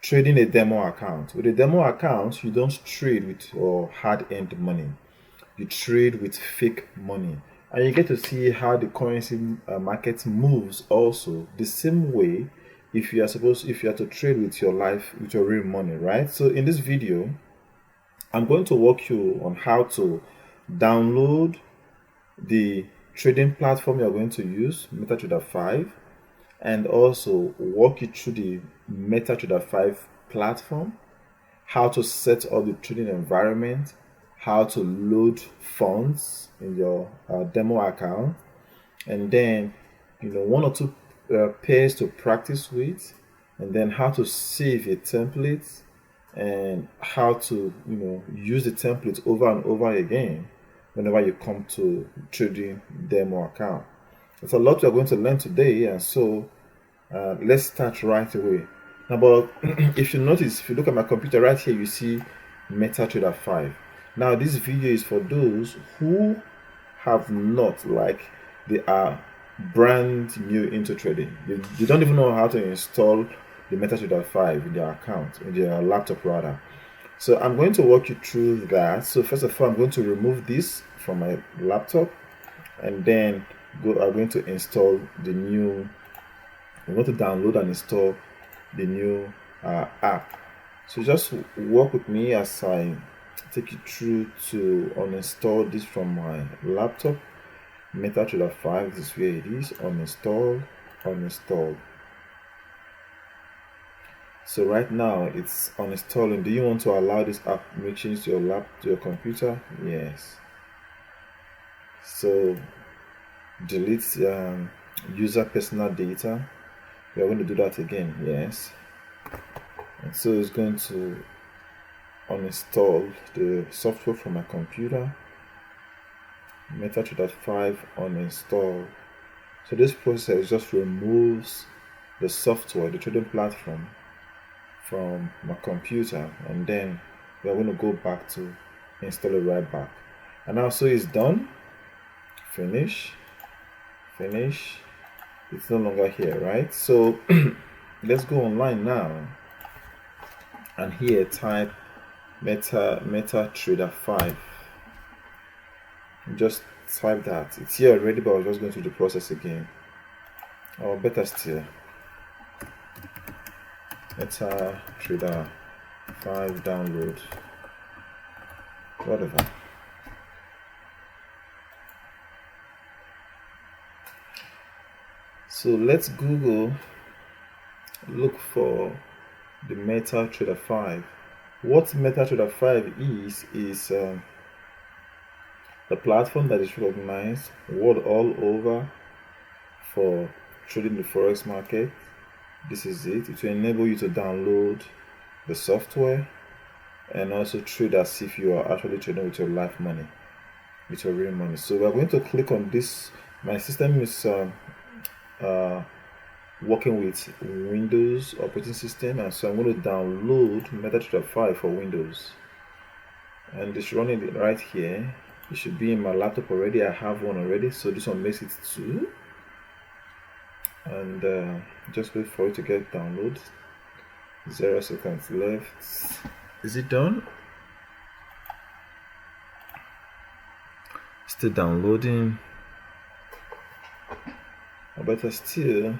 trading a demo account. With a demo account, you don't trade with your hard-earned money. You trade with fake money, and you get to see how the currency market moves also the same way if you are to trade with your real money, right? So in this video, I'm going to walk you on how to download the trading platform you're going to use, MetaTrader 5, and also walk you through the MetaTrader 5 platform, how to set up the trading environment, how to load funds in your demo account, and then one or two pairs to practice with, and then how to save a template and how to use the template over and over again whenever you come to trading demo account. It's a lot we're going to learn today, and so let's start right away. Now, but if you notice, if you look at my computer right here, you see MetaTrader 5. Now, this video is for those who have not, like, they are brand new into trading. They don't even know how to install the MetaTrader 5 in their account, in their laptop rather. So I'm going to walk you through that. So first of all, I'm going to remove this from my laptop, and then I'm going to install the new. I'm going to download and install the new app. So just work with me as I take you through to uninstall this from my laptop. MetaTrader 5, this is where it is. Uninstall. So right now it's uninstalling. Do you want to allow this app to make change to your computer? Yes. So delete user personal data. We are going to do that again. Yes. And so it's going to uninstall the software from my computer. MetaTrader 5 uninstall. So this process just removes the software, the trading platform, from my computer, and then we are going to go back to install it right back. And now, so it's done. Finish. It's no longer here, right? So let's go online now, and here type MetaTrader 5. Just type that. It's here already, but I was just going through the process again. Or better still, MetaTrader 5 download, whatever. So let's look for the MetaTrader 5. What MetaTrader 5 is the platform that is recognized world all over for trading the forex market. This is it. It will enable you to download the software and also trade as if you are actually trading with your live money, with your real money. So we're going to click on this. My system is working with Windows operating system, and so I'm going to download MetaTrader 5 for Windows, and it's running right here. It should be in my laptop already. I have one already, so this one makes it 2, and just wait for it to get downloaded. 0 seconds left. Is it done? Still downloading. Or better still,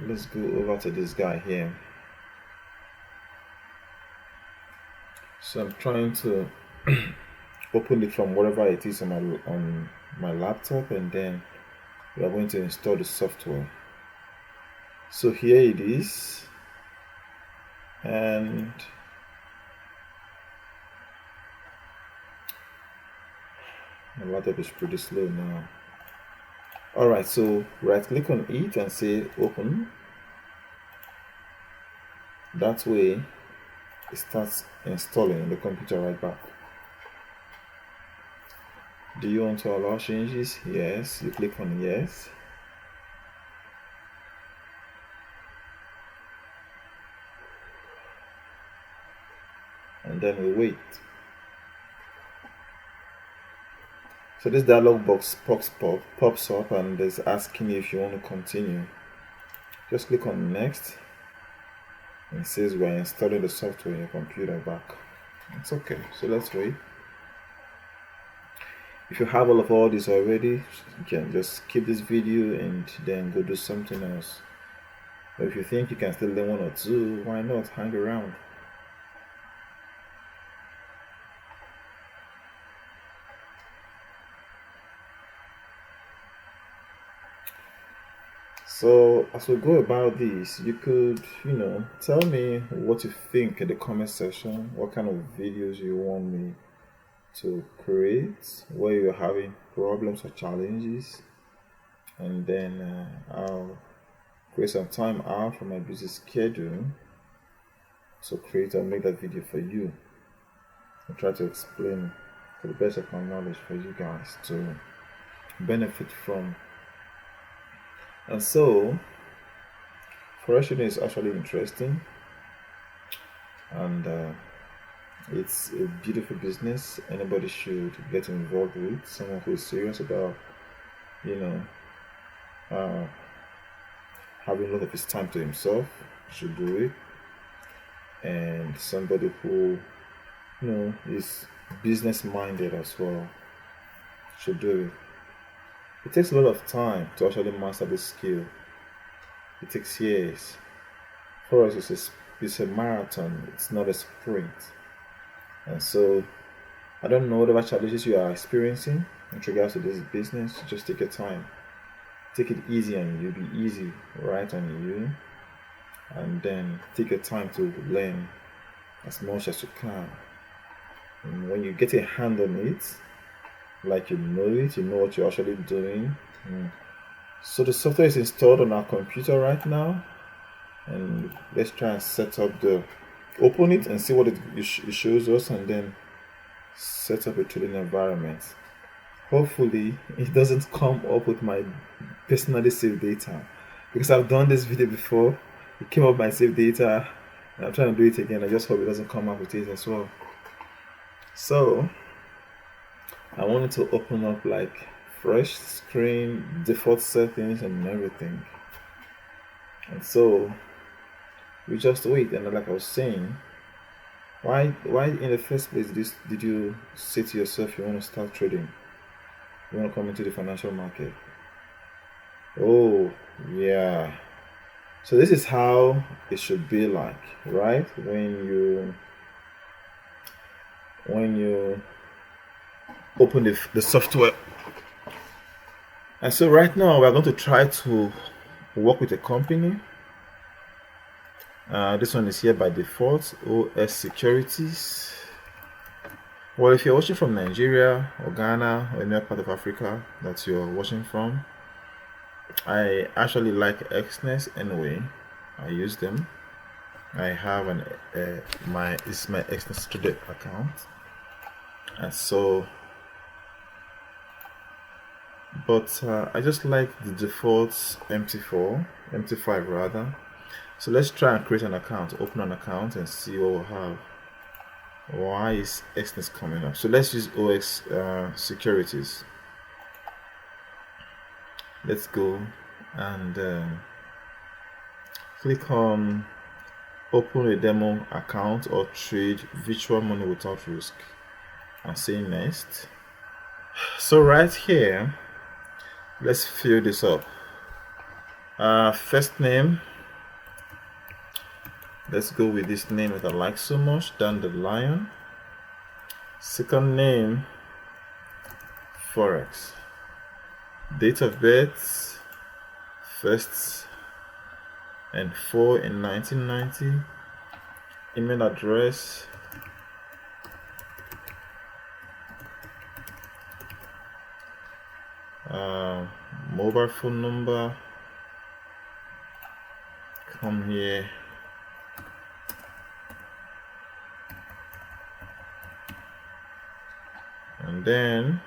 let's go over to this guy here. So I'm trying to open it from wherever it is on my laptop, and then we are going to install the software. So here it is, and my laptop is pretty slow now. Alright, so right click on it and say open. That way it starts installing in the computer right back. Do you want to allow changes? Yes, you click on yes. And then we wait. So this dialog box pops up and is asking you if you want to continue. Just click on next. It says we're installing the software in your computer back. It's okay, so let's wait. If you have all this already, you can just keep this video and then go do something else. But if you think you can still learn one or two, why not hang around? So as we go about this, you could, tell me what you think in the comment section, what kind of videos you want me to create, where you're having problems or challenges, and then I'll create some time out from my busy schedule to create and make that video for you. I'll try to explain to the best of my knowledge for you guys to benefit from. And so forex trading is actually interesting, and it's a beautiful business. Anybody should get involved with. Someone who is serious about, having a lot of his time to himself should do it. And somebody who, is business minded as well should do it. It takes a lot of time to actually master this skill. It takes years. For us, it's a marathon, it's not a sprint. And so, I don't know whatever challenges you are experiencing in regards to this business. Just take your time. Take it easy on you. Be easy right on you. And then take your time to learn as much as you can. And when you get a hand on it, like you know what you're actually doing. So the software is installed on our computer right now, and let's try and set up open it and see what it shows us, and then set up a trading environment. Hopefully it doesn't come up with my personally saved data, because I've done this video before. It came up my saved data, and I'm trying to do it again. I just hope it doesn't come up with it as well. So I wanted to open up like fresh screen, default settings and everything. And so we just wait. And like I was saying, why in the first place did you say to yourself you want to start trading? You want to come into the financial market? Oh yeah. So this is how it should be like, right? When you open the software. And so right now we're going to try to work with a company. This one is here by default, OS Securities. Well, if you're watching from Nigeria or Ghana or any other part of Africa that you're watching from, I actually like Xness anyway. I use them. I have this is my Xness Trader account, and so but I just like the default MT5 rather. So let's try and create an account, open an account, and see what we'll have. Why is Xness coming up? So let's use OS Securities. Let's go and click on open a demo account or trade virtual money without risk, and say next. So right here, let's fill this up. First name, let's go with this name that I like so much, Dandelion. Second name, Forex. Date of birth, 1st and 4 in 1990. Email address, mobile phone number. Come here, and then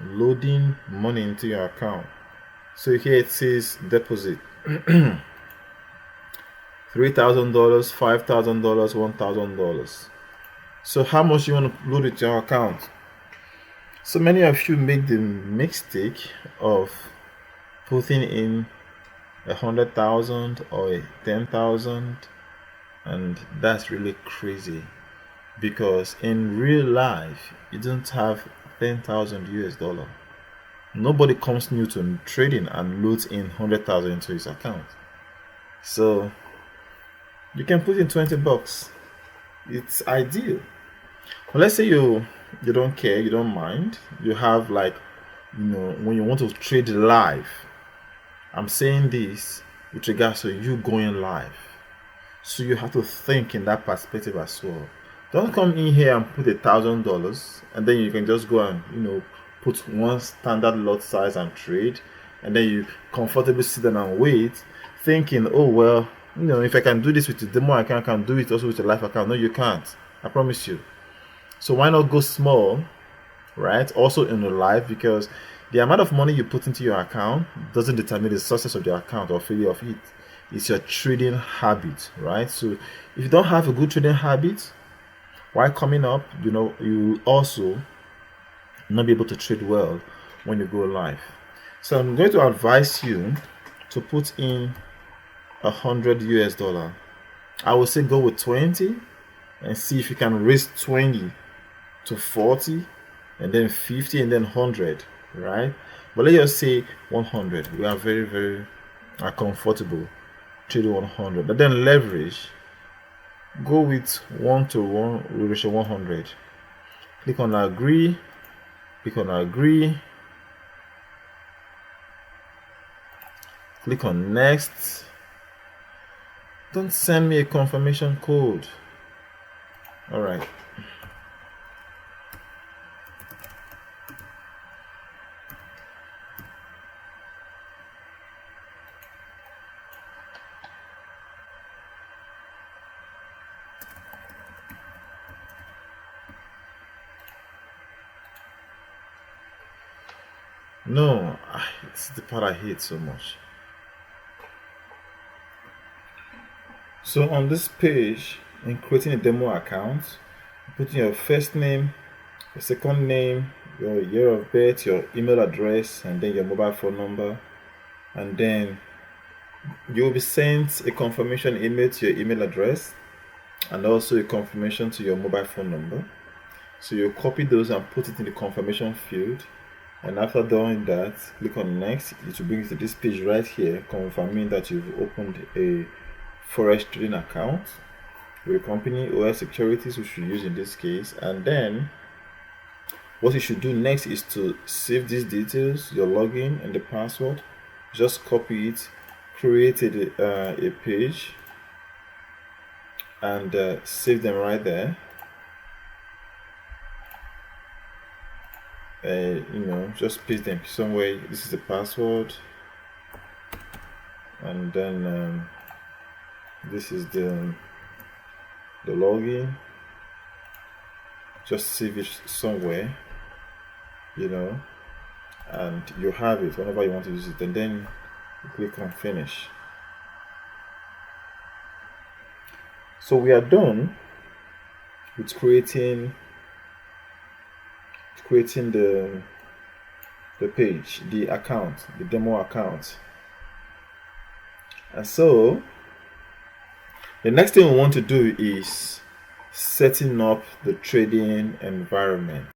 loading money into your account. So here it says deposit $3,000, $5,000, $1,000. So how much you want to load into your account? So many of you make the mistake of putting in 100,000 or 10,000 And that's really crazy, because in real life you don't have 10,000 US dollar. Nobody comes new to trading and loads in 100,000 into his account. So you can put in 20 bucks. It's ideal. But let's say you don't care, you don't mind. You have, like, when you want to trade live. I'm saying this with regards to you going live. So you have to think in that perspective as well. Don't come in here and put $1,000 and then you can just go and put one standard lot size and trade, and then you comfortably sit down and wait, thinking, oh well, if I can do this with the demo account, I can do it also with a live account. No, you can't. I promise you. So why not go small, right? Also in the live, because the amount of money you put into your account doesn't determine the success of the account or failure of it. It's your trading habit, right? So if you don't have a good trading habit, while coming up, you also not be able to trade well when you go live. So I'm going to advise you to put in 100 US dollar. I would say go with 20 and see if you can raise 20 to 40 and then 50 and then 100, right? But let's just say 100. We are very, very comfortable trading 100. But then leverage, go with 1-to-1 ratio 100. Click on agree. Click on agree. Click on next. Don't send me a confirmation code. All right. No, it's the part I hate so much. So on this page, in creating a demo account, put in your first name, your second name, your year of birth, your email address, and then your mobile phone number. And then you will be sent a confirmation email to your email address and also a confirmation to your mobile phone number. So you copy those and put it in the confirmation field. And after doing that, click on next. It will bring you to this page right here, confirming that you've opened a Forex trading account with a company or securities, which you use in this case. And then what you should do next is to save these details, your login and the password. Just copy it, create a page, and save them right there. Just paste them somewhere. This is the password, and then this is the login. Just save it somewhere, and you have it whenever you want to use it, and then you click on finish. So we are done with creating the page, the account, the demo account. And so the next thing we want to do is setting up the trading environment.